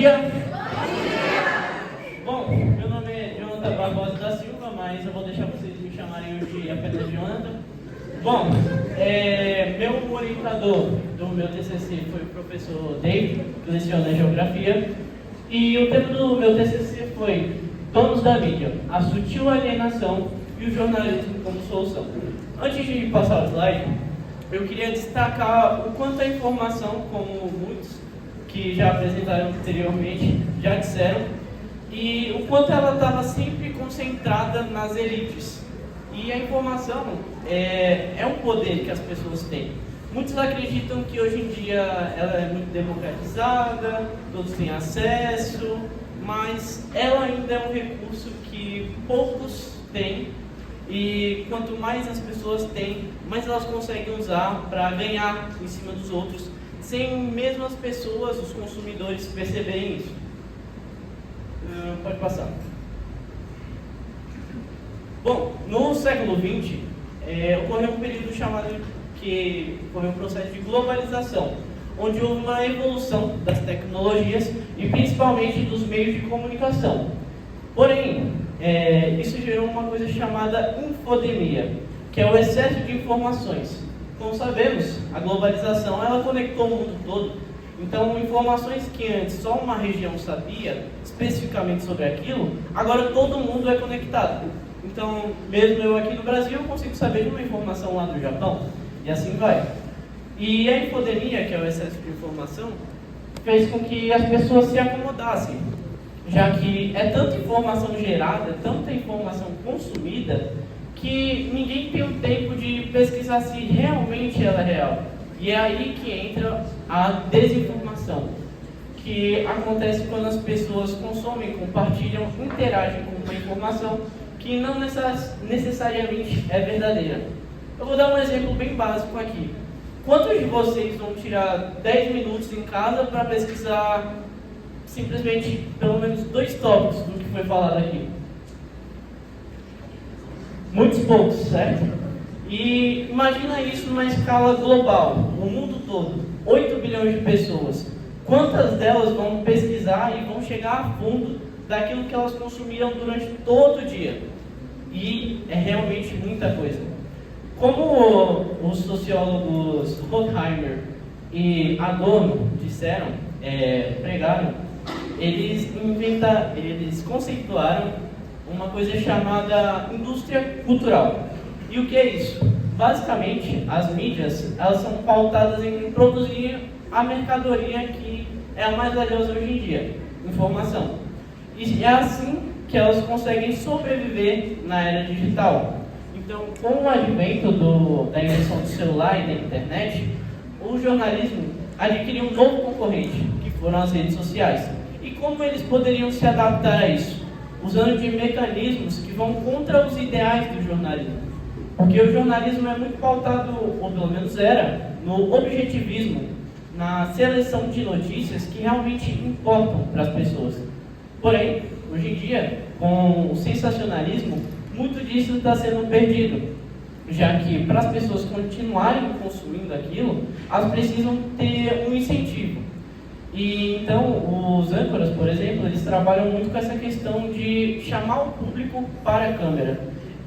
dia! Bom, meu nome é Jonathan Barbosa da Silva, mas eu vou deixar vocês me chamarem hoje apenas Jonathan. Bom, meu orientador do meu TCC foi o professor David, que leciona Geografia, e o tema do meu TCC foi Donos da Mídia, a sutil alienação e o jornalismo como solução. Antes de passar o slide, eu queria destacar o quanto a informação, como muitos que já apresentaram anteriormente já disseram, e o quanto ela estava sempre concentrada nas elites. E a informação é um poder que as pessoas têm. Muitos acreditam que hoje em dia ela é muito democratizada, todos têm acesso, mas ela ainda é um recurso que poucos têm, e quanto mais as pessoas têm, mais elas conseguem usar para ganhar em cima dos outros, sem mesmo as pessoas, os consumidores, perceberem isso. Pode passar. Bom, no século XX, ocorreu um período que ocorreu um processo de globalização, onde houve uma evolução das tecnologias e principalmente dos meios de comunicação. Porém, isso gerou uma coisa chamada infodemia, que é o excesso de informações. Como sabemos, a globalização ela conectou o mundo todo. Então, informações que antes só uma região sabia especificamente sobre aquilo, agora todo mundo é conectado. Então, mesmo eu aqui no Brasil, eu consigo saber de uma informação lá do Japão, e assim vai. E a infodemia, que é o excesso de informação, fez com que as pessoas se acomodassem, já que é tanta informação gerada, tanta informação consumida, que ninguém tem o tempo de pesquisar se realmente ela é real. E é aí que entra a desinformação, que acontece quando as pessoas consomem, compartilham, interagem com uma informação que não necessariamente é verdadeira. Eu vou dar um exemplo bem básico aqui. Quantos de vocês vão tirar 10 minutos em casa para pesquisar simplesmente pelo menos 2 tópicos do que foi falado aqui? Muitos poucos, certo? E imagina isso numa escala global, o mundo todo, 8 bilhões de pessoas. Quantas delas vão pesquisar e vão chegar a fundo daquilo que elas consumiram durante todo o dia? E é realmente muita coisa. Como os sociólogos Horkheimer e Adorno disseram, pregaram, eles conceituaram uma coisa chamada indústria cultural. E o que é isso? Basicamente, as mídias elas são pautadas em produzir a mercadoria que é a mais valiosa hoje em dia, informação. E é assim que elas conseguem sobreviver na era digital. Então, com o advento da invenção do celular e da internet, o jornalismo adquiriu um novo concorrente, que foram as redes sociais. E como eles poderiam se adaptar a isso? Usando de mecanismos que vão contra os ideais do jornalismo. Porque o jornalismo é muito pautado, ou pelo menos era, no objetivismo, na seleção de notícias que realmente importam para as pessoas. Porém, hoje em dia, com o sensacionalismo, muito disso está sendo perdido, já que para as pessoas continuarem consumindo aquilo, elas precisam ter um incentivo. E então, os âncoras, por exemplo, eles trabalham muito com essa questão de chamar o público para a câmera,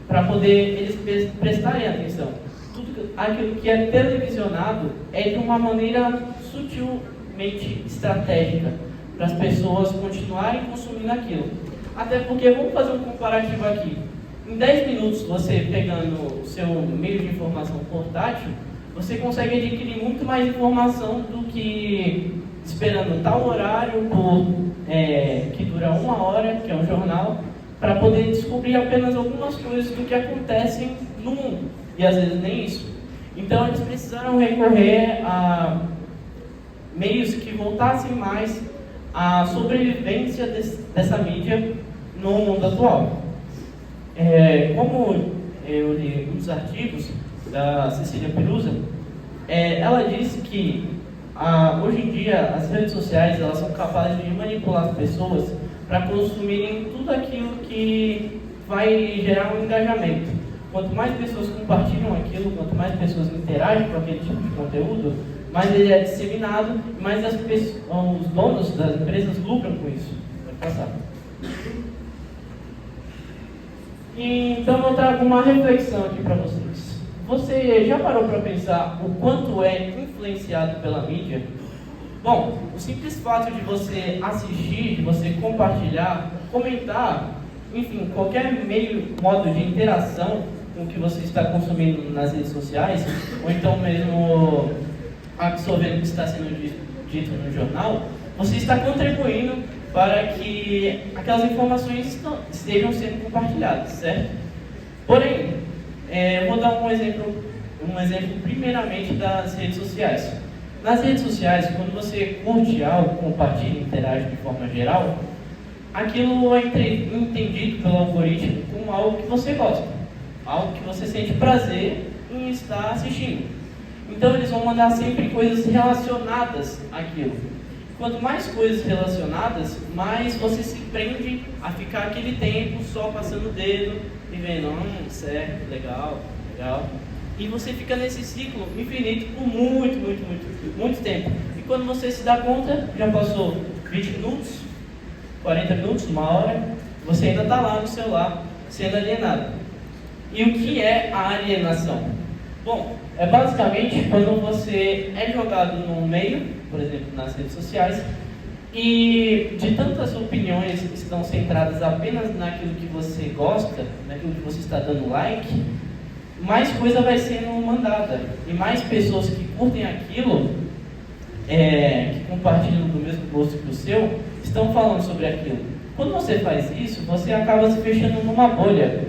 para poder eles prestarem atenção. Tudo aquilo que é televisionado é de uma maneira sutilmente estratégica, para as pessoas continuarem consumindo aquilo. Até porque, vamos fazer um comparativo aqui. Em 10 minutos, você pegando o seu meio de informação portátil, você consegue adquirir muito mais informação do que esperando tal horário que dura 1 hora, que é um jornal, para poder descobrir apenas algumas coisas do que acontecem no mundo. E às vezes nem isso. Então eles precisaram recorrer a meios que voltassem mais à sobrevivência dessa mídia no mundo atual. Como eu li um dos artigos da Cecília Perusa, ela disse que hoje em dia as redes sociais elas são capazes de manipular as pessoas para consumirem tudo aquilo que vai gerar um engajamento. Quanto mais pessoas compartilham aquilo, quanto mais pessoas interagem com aquele tipo de conteúdo, mais ele é disseminado, mais os donos das empresas lucram com isso. Pode passar. Então eu trago uma reflexão aqui para vocês. Você já parou para pensar o quanto é influenciado pela mídia? Bom, o simples fato de você assistir, de você compartilhar, comentar, enfim, qualquer modo de interação com o que você está consumindo nas redes sociais, ou então mesmo absorvendo o que está sendo dito no jornal, você está contribuindo para que aquelas informações estejam sendo compartilhadas, certo? Porém, vou dar um exemplo primeiramente das redes sociais. Nas redes sociais, quando você curte algo, compartilha, interage de forma geral, aquilo é entendido pelo algoritmo como algo que você gosta, algo que você sente prazer em estar assistindo. Então eles vão mandar sempre coisas relacionadas àquilo. Quanto mais coisas relacionadas, mais você se prende a ficar aquele tempo só passando o dedo e vendo, certo, legal. E você fica nesse ciclo infinito por muito tempo. E quando você se dá conta, já passou 20 minutos, 40 minutos, uma hora, você ainda está lá no celular, sendo alienado. E o que é a alienação? Bom, é basicamente quando você é jogado num meio, por exemplo, nas redes sociais, e de tantas opiniões que estão centradas apenas naquilo que você gosta, naquilo que você está dando like, mais coisa vai sendo mandada. E mais pessoas que curtem aquilo, que compartilham do mesmo gosto que o seu, estão falando sobre aquilo. Quando você faz isso, você acaba se fechando numa bolha,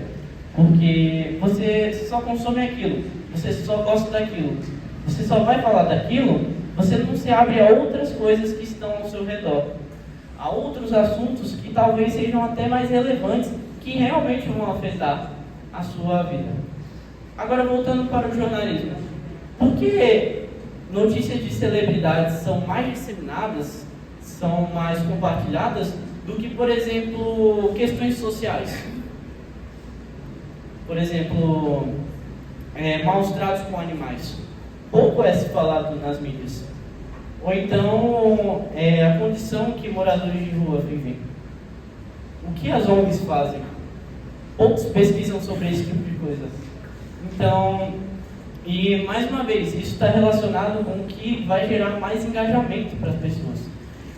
porque você só consome aquilo, você só gosta daquilo, você só vai falar daquilo, você não se abre a outras coisas que estão ao seu redor, a outros assuntos que talvez sejam até mais relevantes, que realmente vão afetar a sua vida. Agora, voltando para o jornalismo, por que notícias de celebridades são mais disseminadas, são mais compartilhadas do que, por exemplo, questões sociais? Por exemplo, maus tratos com animais. Pouco é se falado nas mídias. Ou então, a condição que moradores de rua vivem. O que as ONGs fazem? Poucos pesquisam sobre esse tipo de coisa. Então, e mais uma vez, isso está relacionado com o que vai gerar mais engajamento para as pessoas.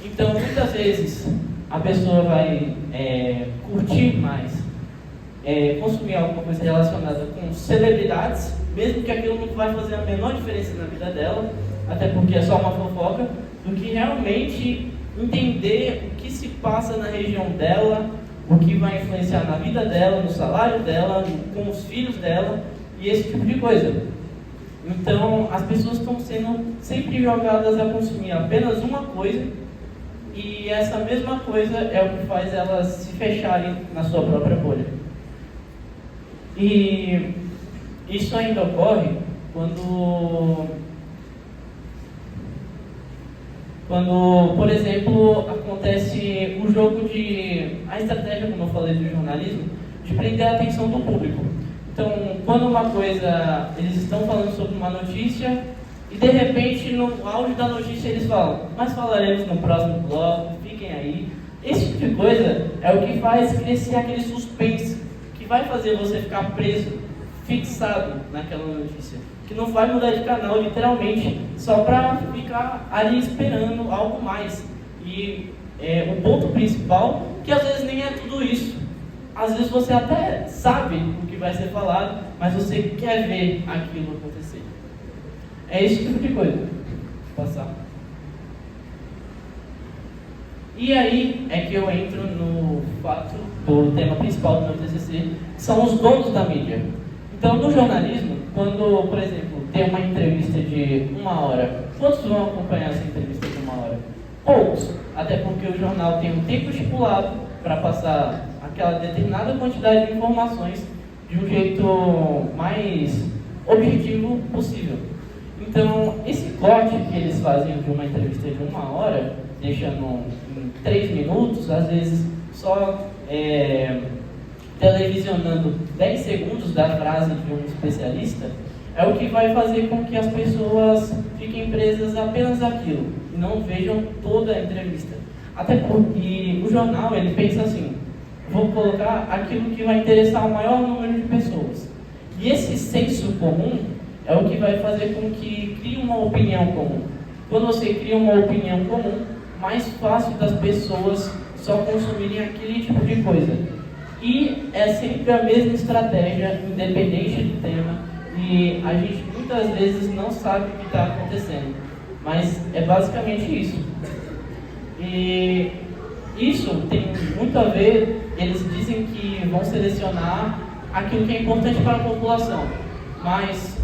Então, muitas vezes, a pessoa vai curtir mais, consumir alguma coisa relacionada com celebridades, mesmo que aquilo não vai fazer a menor diferença na vida dela, até porque é só uma fofoca, do que realmente entender o que se passa na região dela, o que vai influenciar na vida dela, no salário dela, com os filhos dela, e esse tipo de coisa. Então, as pessoas estão sendo sempre jogadas a consumir apenas uma coisa, e essa mesma coisa é o que faz elas se fecharem na sua própria bolha. E isso ainda ocorre quando, por exemplo, acontece o jogo a estratégia, como eu falei, do jornalismo, de prender a atenção do público. Então, quando uma coisa, eles estão falando sobre uma notícia e de repente no auge da notícia eles falam, mas falaremos no próximo bloco, fiquem aí. Esse tipo de coisa é o que faz crescer aquele suspense, que vai fazer você ficar preso, fixado naquela notícia, que não vai mudar de canal literalmente, só para ficar ali esperando algo mais. E o ponto principal, que às vezes nem é tudo isso. Às vezes você até sabe o que vai ser falado, mas você quer ver aquilo acontecer. É esse tipo de coisa. Vou passar. E aí é que eu entro no fato do tema principal do meu TCC, que são os donos da mídia. Então, no jornalismo, quando, por exemplo, tem uma entrevista de 1 hora, quantos vão acompanhar essa entrevista de 1 hora? Poucos, até porque o jornal tem um tempo estipulado para passar aquela determinada quantidade de informações de um jeito mais objetivo possível. Então, esse corte que eles fazem de uma entrevista de 1 hora, deixando em 3 minutos, às vezes só televisionando 10 segundos da frase de um especialista, é o que vai fazer com que as pessoas fiquem fiquem presas apenas àquilo e não vejam toda a entrevista. Até porque o jornal, ele pensa assim: vou colocar aquilo que vai interessar o maior número de pessoas. E esse senso comum é o que vai fazer com que crie uma opinião comum. Quando você cria uma opinião comum, mais fácil das pessoas só consumirem aquele tipo de coisa. E é sempre a mesma estratégia, independente do tema, e a gente muitas vezes não sabe o que está acontecendo. Mas é basicamente isso. E isso tem muito a ver, eles dizem que vão selecionar aquilo que é importante para a população, mas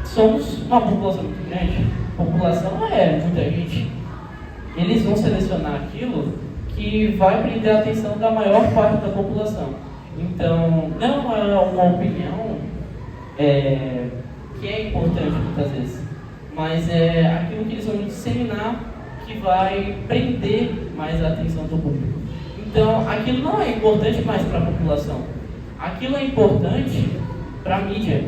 somos uma população muito grande, a população é muita gente. Eles vão selecionar aquilo que vai prender a atenção da maior parte da população. Então, não é uma opinião que é importante muitas vezes, mas é aquilo que eles vão disseminar que vai prender mais a atenção do público. Então, aquilo não é importante mais para a população. Aquilo é importante para a mídia.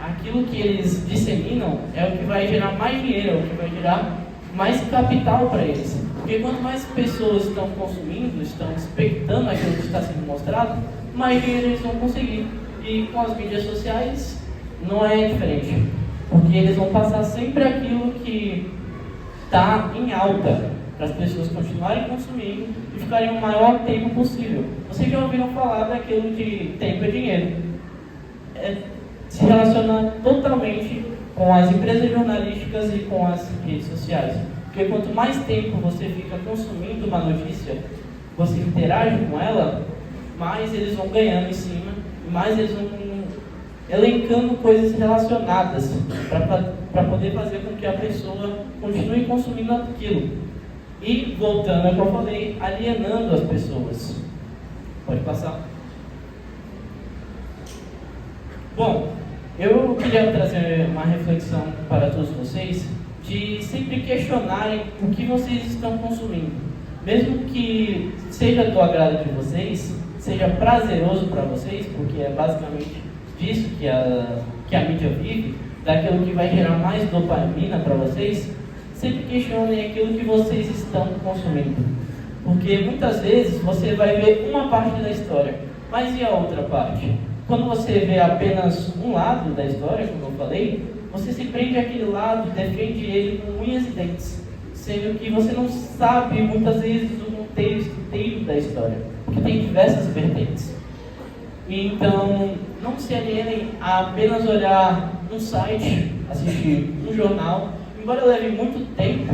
Aquilo que eles disseminam é o que vai gerar mais dinheiro, é o que vai gerar mais capital para eles. Porque quanto mais pessoas estão consumindo, estão expectando aquilo que está sendo mostrado, mais dinheiro eles vão conseguir. E com as mídias sociais não é diferente. Porque eles vão passar sempre aquilo que está em alta, para as pessoas continuarem consumindo e ficarem o maior tempo possível. Vocês já ouviram falar daquilo de tempo é dinheiro. Se relaciona totalmente com as empresas jornalísticas e com as redes sociais. Porque quanto mais tempo você fica consumindo uma notícia, você interage com ela, mais eles vão ganhando em cima, e mais eles vão elencando coisas relacionadas para poder fazer com que a pessoa continue consumindo aquilo. E, voltando ao que eu falei, alienando as pessoas. Pode passar. Bom, eu queria trazer uma reflexão para todos vocês de sempre questionarem o que vocês estão consumindo. Mesmo que seja do agrado de vocês, seja prazeroso para vocês, porque é basicamente disso que a mídia vive, daquilo que vai gerar mais dopamina para vocês, sempre questionem aquilo que vocês estão consumindo. Porque muitas vezes você vai ver uma parte da história, mas e a outra parte? Quando você vê apenas um lado da história, como eu falei, você se prende àquele lado, defende ele com unhas e dentes, sendo que você não sabe muitas vezes o contexto inteiro da história, porque tem diversas vertentes. Então, não se alienem a apenas olhar um site, assistir um jornal. Embora leve muito tempo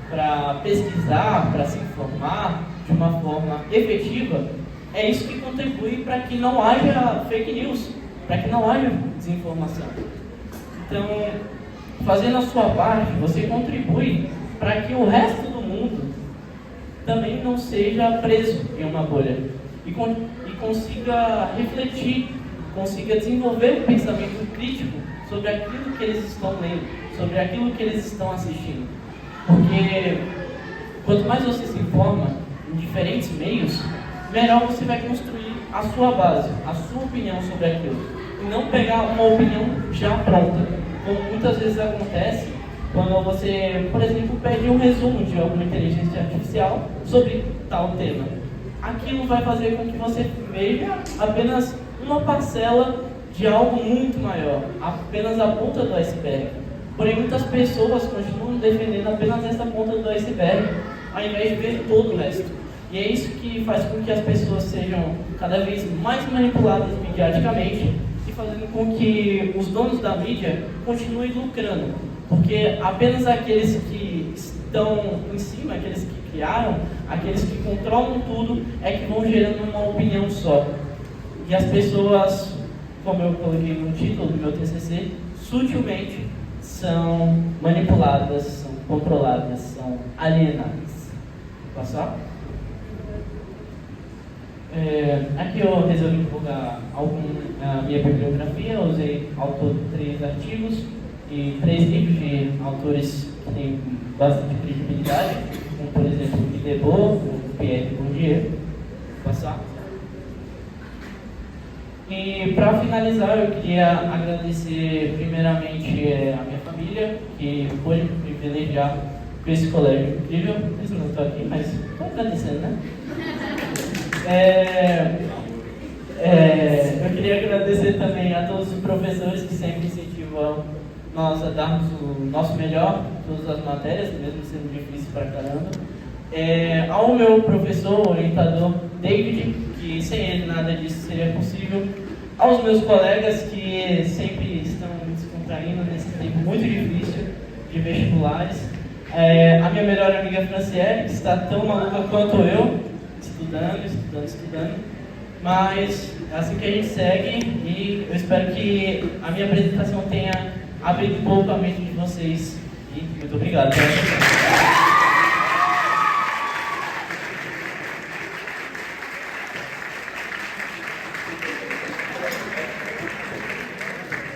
para pesquisar, para se informar de uma forma efetiva, é isso que contribui para que não haja fake news, para que não haja desinformação. Então, fazendo a sua parte, você contribui para que o resto do mundo também não seja preso em uma bolha e consiga refletir, consiga desenvolver um pensamento crítico sobre aquilo que eles estão lendo, sobre aquilo que eles estão assistindo. Porque quanto mais você se informa em diferentes meios, melhor você vai construir a sua base, a sua opinião sobre aquilo. E não pegar uma opinião já pronta, como muitas vezes acontece quando você, por exemplo, pede um resumo de alguma inteligência artificial sobre tal tema. Aquilo vai fazer com que você veja apenas uma parcela de algo muito maior, apenas a ponta do iceberg. Porém, muitas pessoas continuam defendendo apenas essa ponta do iceberg, ao invés de ver todo o resto. E é isso que faz com que as pessoas sejam cada vez mais manipuladas mediaticamente e fazendo com que os donos da mídia continuem lucrando. Porque apenas aqueles que estão em cima, aqueles que criaram, aqueles que controlam tudo, é que vão gerando uma opinião só. E as pessoas, como eu coloquei no título do meu TCC, sutilmente são manipuladas, são controladas, são alienadas. Vou passar? Aqui eu resolvi divulgar a minha bibliografia. Eu usei ao todo 3 artigos e 3 livros de autores que têm bastante credibilidade, como por exemplo o Debord, o Pierre Bourdieu. Vou passar? E para finalizar, eu queria agradecer primeiramente a minha família, que pôde me privilegiar com esse colégio incrível. Eu não estou aqui, mas estou agradecendo, né? Eu queria agradecer também a todos os professores que sempre incentivam nós a darmos o nosso melhor em todas as matérias, mesmo sendo difícil pra caramba. Ao meu professor, orientador David, que sem ele nada disso seria possível. Aos meus colegas que sempre estão me descontraindo nesse tempo muito difícil de vestibulares. A minha melhor amiga Franciele, que está tão maluca quanto eu, estudando. Mas é assim que a gente segue e eu espero que a minha apresentação tenha abrido um pouco a mente de vocês. E muito obrigado pela atenção.